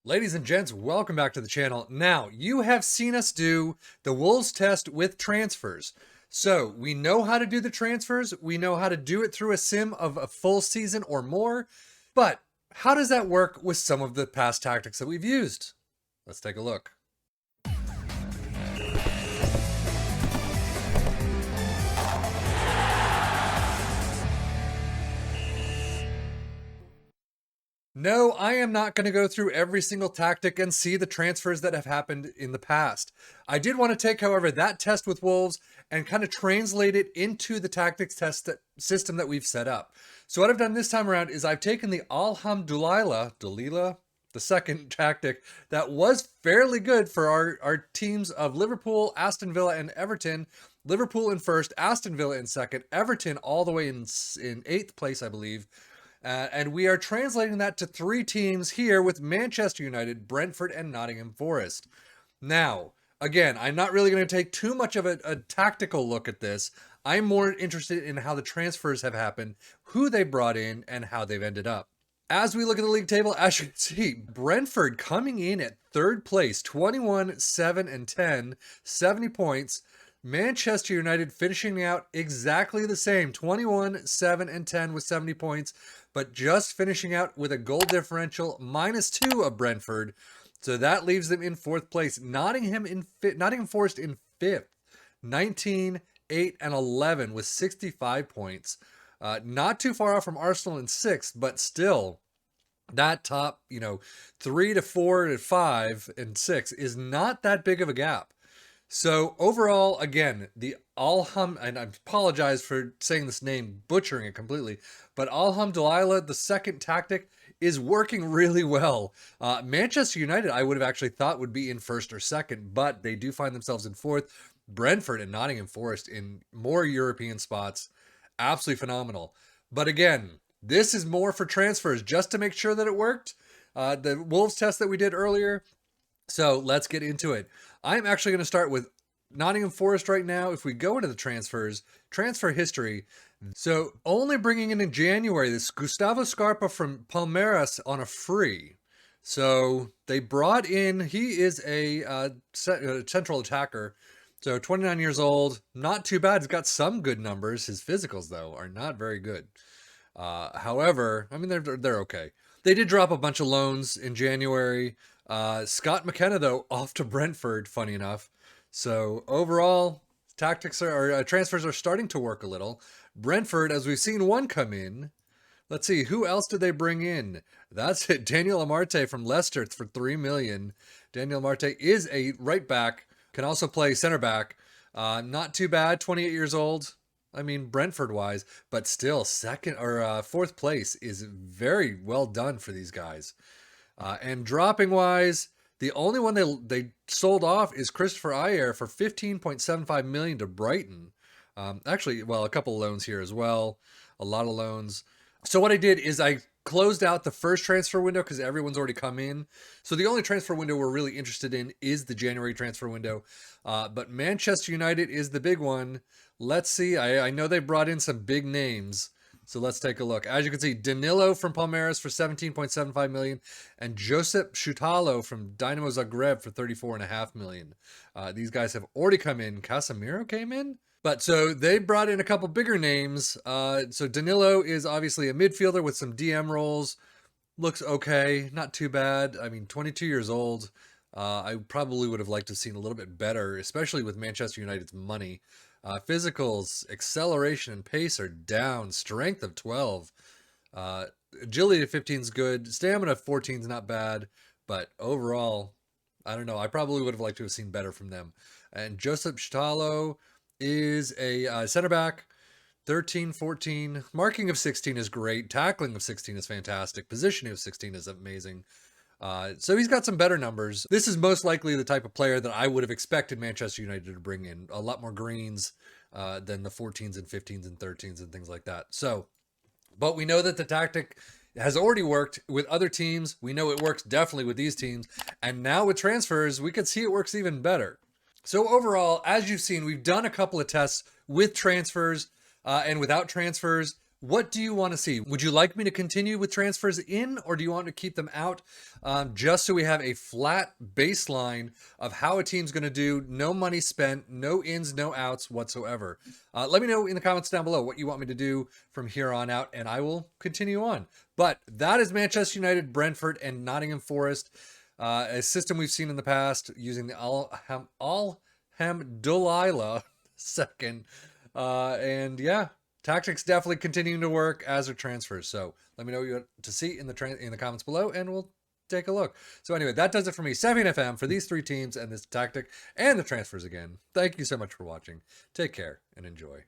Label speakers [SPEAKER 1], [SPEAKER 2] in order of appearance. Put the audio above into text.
[SPEAKER 1] Ladies and gents, welcome back to the channel. Now, you have seen us do the Wolves test with transfers. So, we know how to do the transfers. We know how to do it through a sim of a full season or more. But how does that work with some of the past tactics that we've used? Let's take a look. No, I am not going to go through every single tactic and see the transfers that have happened in the past. I did want to take, however, that test with Wolves and kind of translate it into the tactics test system that we've set up. So what I've done this time around is I've taken the Alhamdulillah, the second tactic that was fairly good for our teams of Liverpool, Aston Villa, and Everton. Liverpool in first, Aston Villa in second, Everton all the way in eighth place, I believe. And we are translating that to three teams here with Manchester United, Brentford, and Nottingham Forest. Now, again, I'm not really going to take too much of a tactical look at this. I'm more interested in how the transfers have happened, who they brought in, and how they've ended up. As we look at the league table, as you can see, Brentford coming in at third place, 21, 7, and 10, 70 points. Manchester United finishing out exactly the same, 21, 7, and 10 with 70 points, but just finishing out with a goal differential -2 of Brentford. So that leaves them in fourth place. Nottingham Forest in fifth, 19, 8, and 11 with 65 points. Not too far off from Arsenal in sixth, but still that top, 3 to 4 to 5 and 6 is not that big of a gap. So overall, again, the and I apologize for saying this name, butchering it completely, but Alhamdulillah, the second tactic, is working really well. Manchester United, I would have actually thought would be in first or second, but they do find themselves in fourth. Brentford and Nottingham Forest in more European spots. Absolutely phenomenal. But again, this is more for transfers, just to make sure that it worked. The Wolves test that we did earlier. So let's get into it. I'm actually going to start with Nottingham Forest right now. If we go into the transfers, transfer history. So only bringing in January, this Gustavo Scarpa from Palmeiras on a free. So they brought in, he is a central attacker. So 29 years old, not too bad. He's got some good numbers. His physicals, though, are not very good. However, I mean, they're okay. They did drop a bunch of loans in January. Scott McKenna, though, off to Brentford, funny enough. So overall, transfers are starting to work a little. Brentford, as we've seen one come in. Let's see, who else did they bring in? That's it, Daniel Amarte from Leicester for $3 million. Daniel Amarte is a right back, can also play center back. Not too bad, 28 years old. I mean, Brentford-wise, but still fourth place is very well done for these guys. And dropping-wise, the only one they sold off is Christopher Ayer for $15.75 million to Brighton. Actually, well, a couple of loans here as well. A lot of loans. So what I did is I closed out the first transfer window because everyone's already come in. So the only transfer window we're really interested in is the January transfer window. But Manchester United is the big one. Let's see. I know they brought in some big names. So let's take a look. As you can see, Danilo from Palmeiras for $17.75 million and Josep Šutalo from Dinamo Zagreb for $34.5 million. These guys have already come in. Casemiro came in. But so they brought in a couple bigger names. So Danilo is obviously a midfielder with some DM roles. Looks okay. Not too bad. I mean, 22 years old. I probably would have liked to have seen a little bit better, especially with Manchester United's money. Physicals, acceleration, and pace are down. Strength of 12. Agility of 15 is good. Stamina of 14 is not bad. But overall, I don't know. I probably would have liked to have seen better from them. And Josep Šutalo is a center back. 13, 14. Marking of 16 is great. Tackling of 16 is fantastic. Positioning of 16 is amazing. So he's got some better numbers. This is most likely the type of player that I would have expected Manchester United to bring in. A lot more greens than the 14s and 15s and 13s and things like that. So, but we know that the tactic has already worked with other teams. We know it works definitely with these teams. And now with transfers, we could see it works even better. So overall, as you've seen, we've done a couple of tests with transfers and without transfers. What do you want to see? Would you like me to continue with transfers in, or do you want to keep them out, just so we have a flat baseline of how a team's going to do? No money spent, no ins, no outs whatsoever. Let me know in the comments down below what you want me to do from here on out, and I will continue on. But that is Manchester United, Brentford, and Nottingham Forest, a system we've seen in the past using the Alhamdulillah II. And yeah, tactics definitely continuing to work, as are transfers. So let me know what you want to see in the comments below, and we'll take a look. So anyway, that does it for me, 7 FM, for these 3 teams and this tactic and the transfers again. Thank you so much for watching. Take care and enjoy.